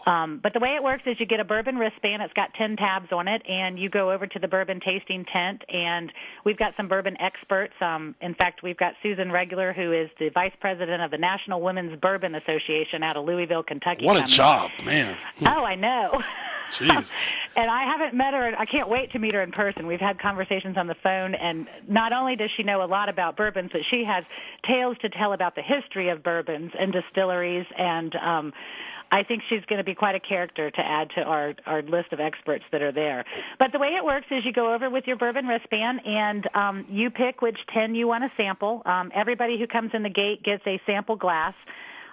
But the way it works is you get a bourbon wristband. It's got 10 tabs on it, and you go over to the bourbon tasting tent, and we've got some bourbon experts. In fact, we've got Susan Regular, who is the vice president of the National Women's Bourbon Association out of Louisville, Kentucky. What a job, man. Oh, I know. Jeez. And I haven't met her. I can't wait to meet her in person. We've had conversations on the phone, and not only does she know a lot about bourbons, but she has tales to tell about the history of bourbons and distilleries, and I think she's going to be quite a character to add to our list of experts that are there. But the way it works is you go over with your bourbon wristband, and you pick which 10 you want to sample. Everybody who comes in the gate gets a sample glass.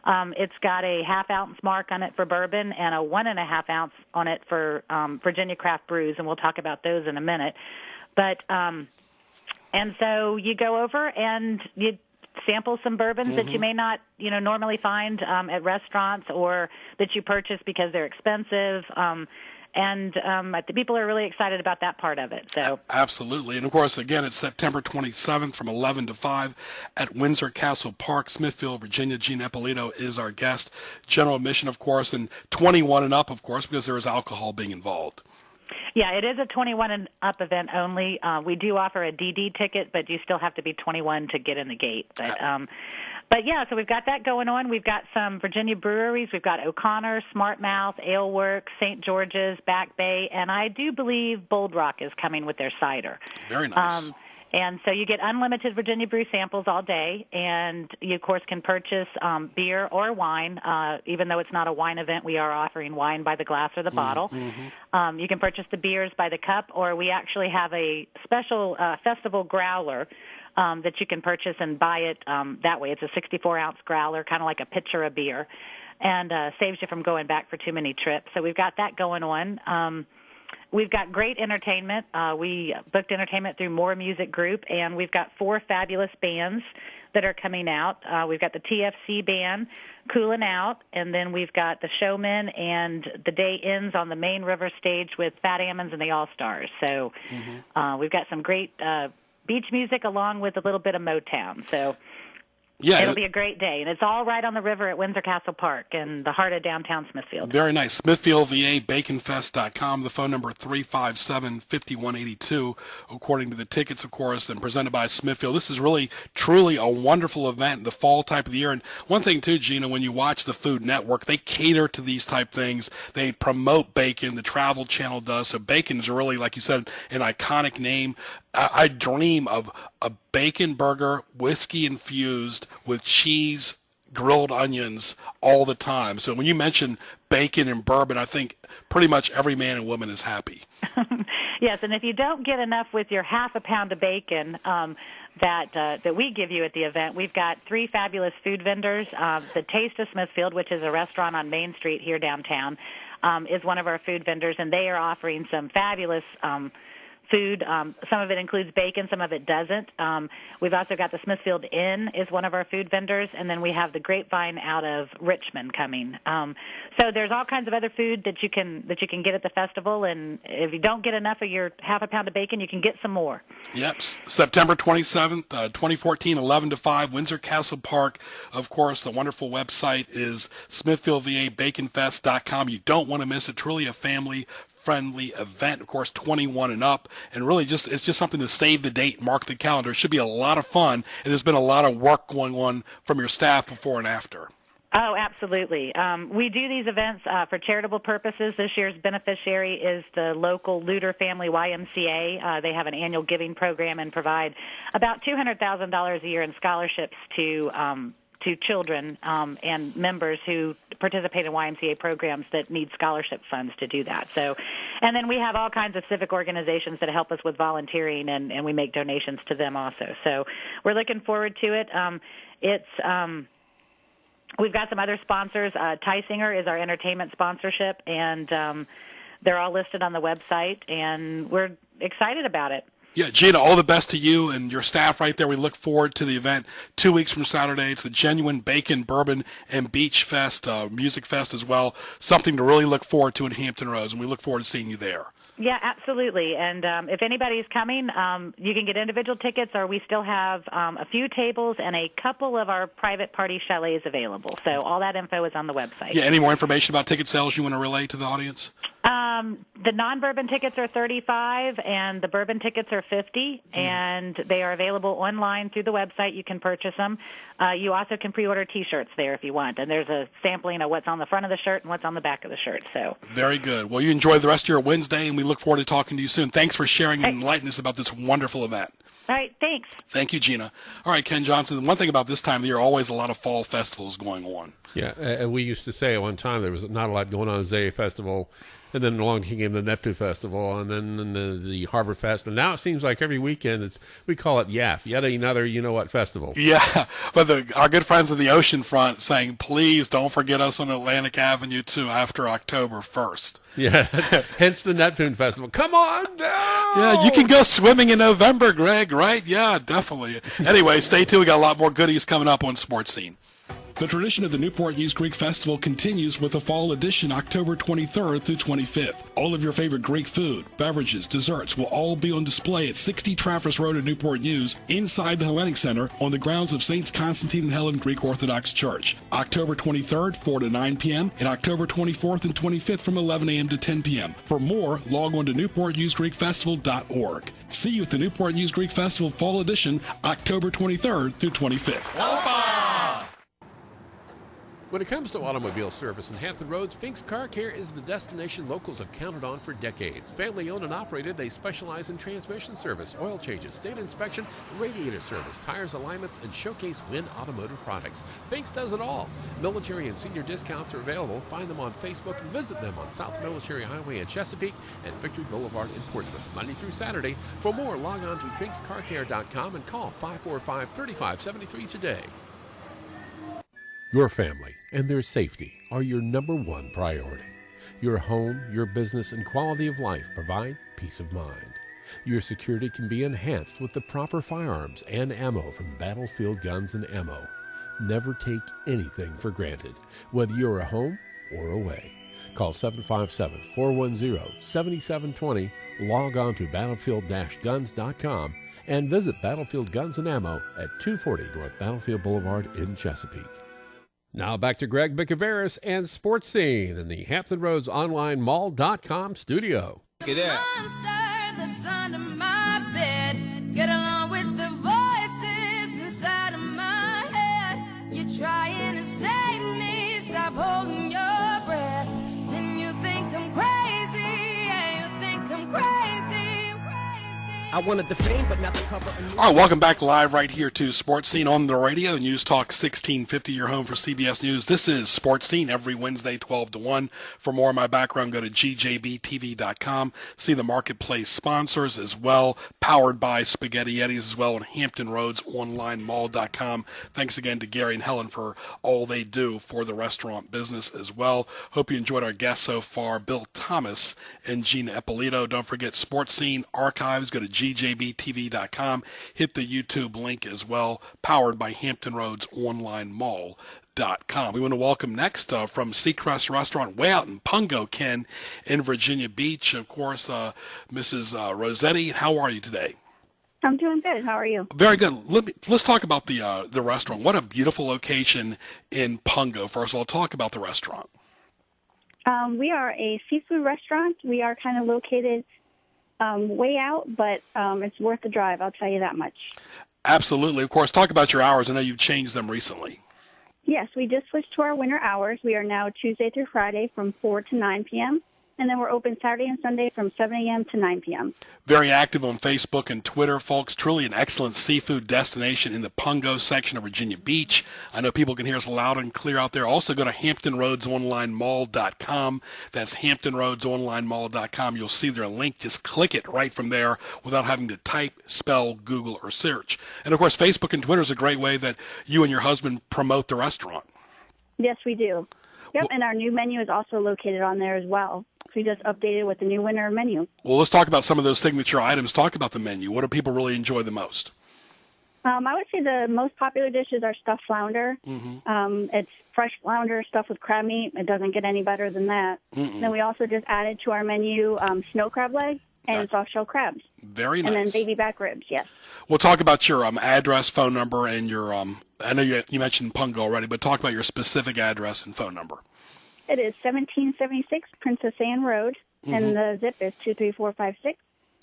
It's got a half-ounce mark on it for bourbon and a 1.5 ounce on it for Virginia Craft Brews, and we'll talk about those in a minute. But and so you go over and you sample some bourbons that you may not, normally find at restaurants or that you purchase because they're expensive. And the people are really excited about that part of it. So absolutely. And, of course, again, it's September 27th from 11 to 5 at Windsor Castle Park, Smithfield, Virginia. Gene Ippolito is our guest. General admission, of course, and 21 and up, of course, because there is alcohol being involved. Yeah, it is a 21 and up event only. We do offer a DD ticket, but you still have to be 21 to get in the gate. But yeah, so we've got that going on. We've got some Virginia breweries. We've got O'Connor, Smart Mouth, Ale Works, St. George's, Back Bay, and I do believe Bold Rock is coming with their cider. Very nice. And so you get unlimited Virginia brew samples all day, and you, of course, can purchase beer or wine. Even though it's not a wine event, we are offering wine by the glass or the bottle. You can purchase the beers by the cup, or we actually have a special festival growler that you can purchase and buy it that way. It's a 64-ounce growler, kind of like a pitcher of beer, and saves you from going back for too many trips. So we've got that going on. We've got great entertainment. We booked entertainment through More Music Group, and we've got 4 fabulous bands that are coming out. We've got the TFC band, Coolin' Out, and then we've got the Showmen, and the day ends on the main river stage with Fat Ammons and the All-Stars. So we've got some great beach music along with a little bit of Motown. So yeah, it'll be a great day. And it's all right on the river at Windsor Castle Park in the heart of downtown Smithfield. Very nice. Smithfield, VA, baconfest.com. The phone number 357-5182, according to the tickets, of course, and presented by Smithfield. This is really, truly a wonderful event, the fall type of the year. And one thing, too, Gina, when you watch the Food Network, they cater to these type things. They promote bacon. The Travel Channel does. So bacon is really, like you said, an iconic name. I dream of a bacon burger, whiskey infused with cheese, grilled onions all the time. So when you mention bacon and bourbon, I think pretty much every man and woman is happy. Yes, and if you don't get enough with your half a pound of bacon that we give you at the event, we've got 3 fabulous food vendors. The Taste of Smithfield, which is a restaurant on Main Street here downtown, is one of our food vendors, and they are offering some fabulous food. Some of it includes bacon, some of it doesn't. We've also got the Smithfield Inn is one of our food vendors, and then we have the Grapevine out of Richmond coming. So there's all kinds of other food that you can get at the festival, and if you don't get enough of your half a pound of bacon, you can get some more. Yep, September 27th, 2014, 11 to 5, Windsor Castle Park. Of course, the wonderful website is SmithfieldVABaconFest.com. You don't want to miss it. Truly a family-friendly event, of course, 21 and up, and really it's just something to save the date, mark the calendar. It should be a lot of fun, and there's been a lot of work going on from your staff before and after. Oh, absolutely. We do these events for charitable purposes. This year's beneficiary is the local Luter Family YMCA. They have an annual giving program and provide about $200,000 a year in scholarships to children and members who participate in YMCA programs that need scholarship funds to do that. So, and then we have all kinds of civic organizations that help us with volunteering, and we make donations to them also. So we're looking forward to it. We've got some other sponsors. Tysinger is our entertainment sponsorship, and they're all listed on the website, and we're excited about it. Yeah, Gina, all the best to you and your staff right there. We look forward to the event 2 weeks from Saturday. It's the Genuine Bacon, Bourbon, and Beach Fest, Music Fest as well. Something to really look forward to in Hampton Roads, and we look forward to seeing you there. Yeah, absolutely. And if anybody's coming, you can get individual tickets, or we still have a few tables and a couple of our private party chalets available. So all that info is on the website. Yeah, any more information about ticket sales you want to relay to the audience? The non-bourbon tickets are $35, and the bourbon tickets are $50, and they are available online through the website. You can purchase them. You also can pre-order T-shirts there if you want, and there's a sampling of what's on the front of the shirt and what's on the back of the shirt. So very good. Well, you enjoy the rest of your Wednesday, and we look forward to talking to you soon. Thanks for sharing and enlightening us about this wonderful event. All right, thanks. Thank you, Gina. All right, Ken Johnson, one thing about this time of the year, always a lot of fall festivals going on. Yeah, we used to say at one time there was not a lot going on at Zay Festival, and then along came the Neptune Festival, and then the Harbor Fest, and now it seems like every weekend we call it YAF, yet another you-know-what festival. Yeah, but our good friends of the ocean front saying, please don't forget us on Atlantic Avenue, too, after October 1st. Yeah, hence the Neptune Festival. Come on down! Yeah, you can go swimming in November, Greg, right? Yeah, definitely. Anyway, stay tuned. We got a lot more goodies coming up on Sports Scene. The tradition of the Newport News Greek Festival continues with the fall edition October 23rd through 25th. All of your favorite Greek food, beverages, desserts will all be on display at 60 Trafford Road in Newport News inside the Hellenic Center on the grounds of Saints Constantine and Helen Greek Orthodox Church. October 23rd, 4 to 9 p.m. and October 24th and 25th from 11 a.m. to 10 p.m. For more, log on to newportnewsgreekfestival.org. See you at the Newport News Greek Festival Fall Edition October 23rd through 25th. When it comes to automobile service in Hampton Roads, Fink's Car Care is the destination locals have counted on for decades. Family owned and operated, they specialize in transmission service, oil changes, state inspection, radiator service, tires alignments, and showcase Win Automotive products. Fink's does it all. Military and senior discounts are available. Find them on Facebook and visit them on South Military Highway in Chesapeake and Victory Boulevard in Portsmouth, Monday through Saturday. For more, log on to finkscarcare.com and call 545-3573 today. Your family and their safety are your number one priority. Your home, your business, and quality of life provide peace of mind. Your security can be enhanced with the proper firearms and ammo from Battlefield Guns and Ammo. Never take anything for granted, whether you're at home or away. Call 757-410-7720, log on to battlefield-guns.com, and visit Battlefield Guns and Ammo at 240 North Battlefield Boulevard in Chesapeake. Now back to Greg Bicaveras and Sports Scene in the Hampton Roads Online Mall.com studio. Get out. Get along with the voices inside of my head. You're trying to save me. Stop holding your breath. And you think I'm crazy. Yeah, you think I'm crazy. I wanted the fame, but not the cover. All right, welcome back live right here to Sports Scene on the radio, News Talk 1650, your home for CBS News. This is Sports Scene every Wednesday, 12 to 1. For more of my background, go to gjbtv.com. See the marketplace sponsors as well, powered by Spaghetti Eddies as well, and Hampton Roads Online Mall.com. Thanks again to Gary and Helen for all they do for the restaurant business as well. Hope you enjoyed our guests so far, Bill Thomas and Gina Ippolito. Don't forget Sports Scene archives. Go to gjbtv.com. Hit the YouTube link as well, powered by Hampton Roads Online Mall.com. We want to welcome next from Seacrest Restaurant way out in Pungo, Ken, in Virginia Beach. Of course, Mrs. Rossetti. How are you today? I'm doing good. How are you? Very good. Let's talk about the restaurant. What a beautiful location in Pungo. First of all, talk about the restaurant. We are a seafood restaurant. We are kind of located way out, but it's worth the drive, I'll tell you that much. Absolutely. Of course, talk about your hours. I know you've changed them recently. Yes, we just switched to our winter hours. We are now Tuesday through Friday from 4 to 9 p.m., and then we're open Saturday and Sunday from 7 a.m. to 9 p.m. Very active on Facebook and Twitter, folks. Truly an excellent seafood destination in the Pungo section of Virginia Beach. I know people can hear us loud and clear out there. Also go to HamptonRoadsOnlineMall.com. That's HamptonRoadsOnlineMall.com. You'll see their link. Just click it right from there without having to type, spell, Google, or search. And, of course, Facebook and Twitter is a great way that you and your husband promote the restaurant. Yes, we do. Yep, and our new menu is also located on there as well. We just updated with the new winter menu. Well, let's talk about some of those signature items. Talk about the menu. What do people really enjoy the most? I would say the most popular dishes are stuffed flounder. It's fresh flounder stuffed with crab meat. It doesn't get any better than that. Then we also just added to our menu snow crab legs and soft shell crabs. Very nice. And then baby back ribs, yes. We'll talk about your address, phone number, and your, I know you mentioned Pungo already, but talk about your specific address and phone number. It is 1776 Princess Anne Road, and the zip is 23456.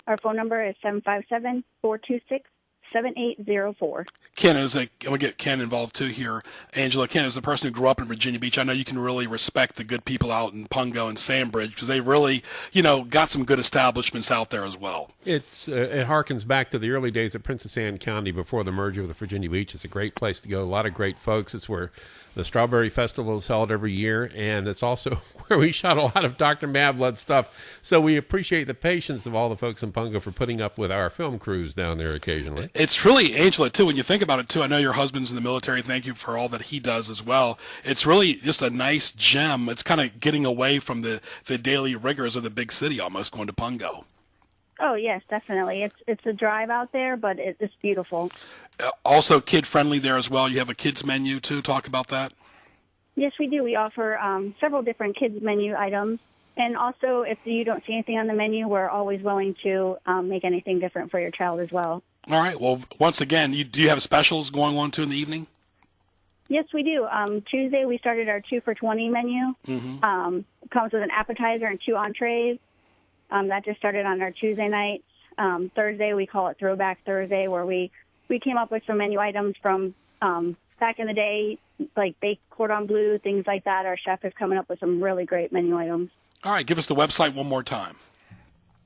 Our phone number is 757-426-7804. Ken, I'm going to get Ken involved too here. Angela, Ken, as a person who grew up in Virginia Beach, I know you can really respect the good people out in Pungo and Sandbridge because they really, got some good establishments out there as well. It harkens back to the early days of Princess Anne County before the merger with Virginia Beach. It's a great place to go. A lot of great folks. It's where the Strawberry Festival is held every year, and it's also where we shot a lot of Dr. Mad Blood stuff. So we appreciate the patience of all the folks in Pungo for putting up with our film crews down there occasionally. It's really, Angela, too, when you think about it, too, I know your husband's in the military. Thank you for all that he does as well. It's really just a nice gem. It's kind of getting away from the daily rigors of the big city almost, going to Pungo. Oh, yes, definitely. It's a drive out there, but it's beautiful. Also kid-friendly there as well. You have a kids menu, too. Talk about that. Yes, we do. We offer several different kids menu items. And also, if you don't see anything on the menu, we're always willing to make anything different for your child as well. All right. Well, once again, do you have specials going on, too, in the evening? Yes, we do. Tuesday, we started our 2 for $20 menu. It comes with an appetizer and 2 entrees. That just started on our Tuesday nights. Thursday, we call it Throwback Thursday, where we came up with some menu items from back in the day, like baked cordon bleu, things like that. Our chef is coming up with some really great menu items. All right, give us the website one more time.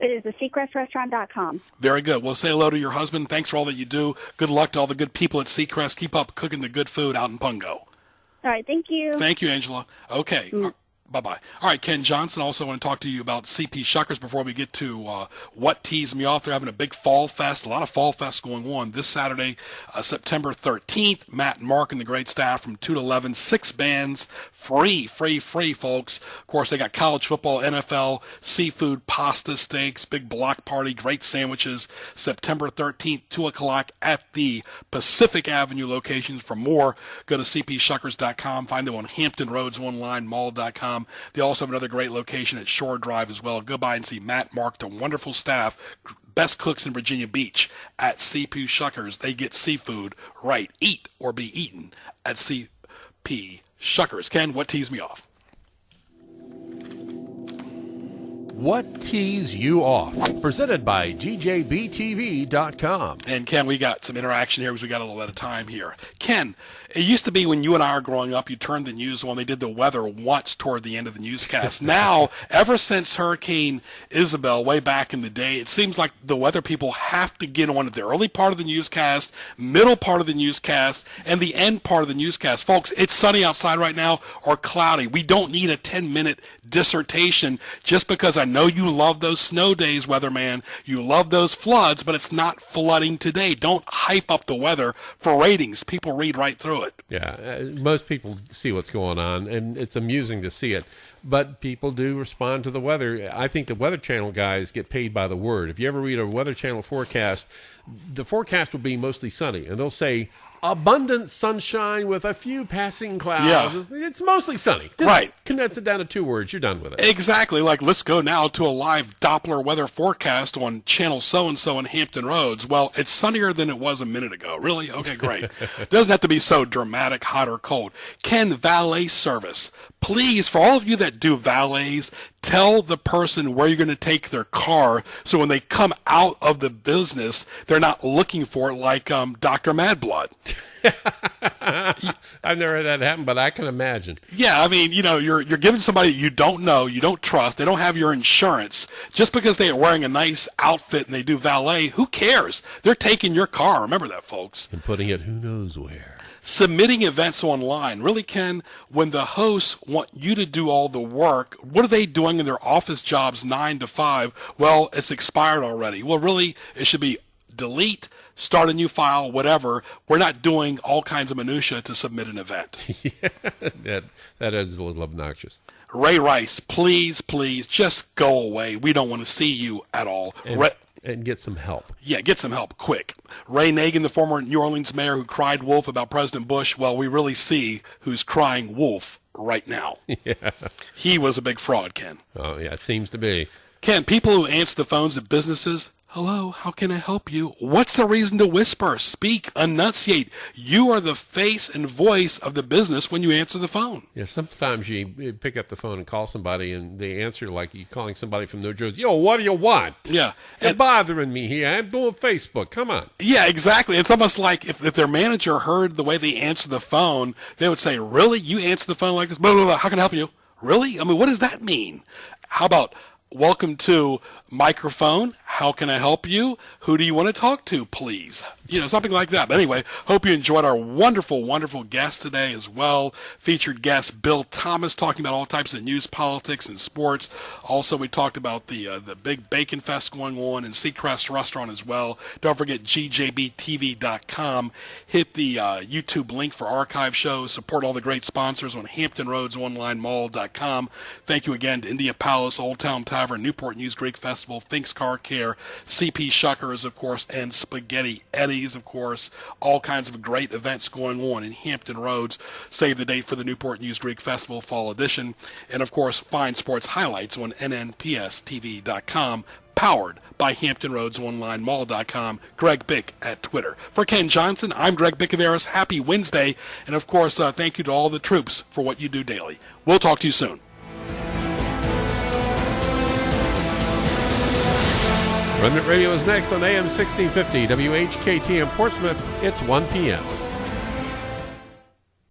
It is theseacrestrestaurant.com. Very good. Well, say hello to your husband. Thanks for all that you do. Good luck to all the good people at Seacrest. Keep up cooking the good food out in Pungo. All right, thank you. Thank you, Angela. Okay. Bye-bye. All right, Ken Johnson, also want to talk to you about CP Shuckers before we get to what teased me off. They're having a big fall fest, a lot of fall fests going on this Saturday, September 13th. Matt and Mark and the great staff from 2 to 11, 6 bands, free, folks. Of course, they got college football, NFL, seafood, pasta, steaks, big block party, great sandwiches. September 13th, 2 o'clock at the Pacific Avenue locations. For more, go to cpshuckers.com. Find them on Hampton Roads online, mall.com. They also have another great location at Shore Drive as well. Go by and see Matt, Mark, the wonderful staff, best cooks in Virginia Beach at CP Shuckers. They get seafood right. Eat or be eaten at CP Shuckers. Ken, what teased me off? What Tees You Off? Presented by GJBTV.com. And Ken, we got some interaction here because we got a little bit of time here. Ken, it used to be when you and I were growing up, you turned the news on. They did the weather once toward the end of the newscast. Now, ever since Hurricane Isabel way back in the day, it seems like the weather people have to get on at the early part of the newscast, middle part of the newscast, and the end part of the newscast. Folks, it's sunny outside right now or cloudy. We don't need a 10-minute dissertation just because I know you love those snow days, weatherman. You love those floods, but it's not flooding today. Don't hype up the weather for ratings. People read right through it. Yeah, most people see what's going on, and it's amusing to see it. But people do respond to the weather. I think the Weather Channel guys get paid by the word. If you ever read a Weather Channel forecast, the forecast will be mostly sunny, and they'll say, abundant sunshine with a few passing clouds. Yeah. It's mostly sunny. Just right. Condense it down to 2 words. You're done with it. Exactly. Like, let's go now to a live Doppler weather forecast on channel so-and-so in Hampton Roads. Well, it's sunnier than it was a minute ago. Really? Okay, great. Doesn't have to be so dramatic, hot or cold. Ken, valet service. Please, for all of you that do valets, tell the person where you're going to take their car so when they come out of the business, they're not looking for it like Dr. Mad Blood. I've never had that happen, but I can imagine. Yeah, I mean, you're giving somebody you don't know, you don't trust, they don't have your insurance. Just because they are wearing a nice outfit and they do valet, who cares? They're taking your car. Remember that, folks. And putting it who knows where. Submitting events online. Really, Ken, when the hosts want you to do all the work, what are they doing in their office jobs 9 to 5? Well, it's expired already. Well, really, it should be delete, start a new file, whatever. We're not doing all kinds of minutia to submit an event. Yeah, that is a little obnoxious. Ray Rice, please, just go away. We don't want to see you at all. And get some help. Yeah, get some help, quick. Ray Nagin, the former New Orleans mayor who cried wolf about President Bush, well, we really see who's crying wolf right now. Yeah. He was a big fraud, Ken. Oh, yeah, it seems to be. Ken, people who answer the phones at businesses, hello, how can I help you? What's the reason to whisper, speak, enunciate? You are the face and voice of the business when you answer the phone. Yeah, sometimes you pick up the phone and call somebody, and they answer like you're calling somebody from New Jersey. Yo, what do you want? Yeah. You're bothering me here. I'm doing Facebook. Come on. Yeah, exactly. It's almost like if their manager heard the way they answer the phone, they would say, really? You answer the phone like this? Blah, blah, blah. How can I help you? Really? I mean, what does that mean? How about, welcome to microphone. How can I help you? Who do you want to talk to, please? You know, something like that. But anyway, hope you enjoyed our wonderful, wonderful guest today as well. Featured guest Bill Thomas talking about all types of news, politics, and sports. Also, we talked about the big Bacon Fest going on in Seacrest Restaurant as well. Don't forget gjbtv.com. Hit the YouTube link for archive shows. Support all the great sponsors on HamptonRoadsOnlineMall.com. Thank you again to India Palace, Old Town Tavern, Newport News Greek Festival, Fink's Car Care, CP Shuckers, of course, and Spaghetti Eddie's, of course. All kinds of great events going on in Hampton Roads. Save the date for the Newport News Greek Festival Fall Edition. And, of course, find sports highlights on nnpstv.com. Powered by HamptonRoadsOnlineMall.com. Greg Bick at Twitter. For Ken Johnson, I'm Greg Bickaveras. Happy Wednesday. And, of course, thank you to all the troops for what you do daily. We'll talk to you soon. Remnant Radio is next on AM 1650 WHKT in Portsmouth. It's 1 p.m.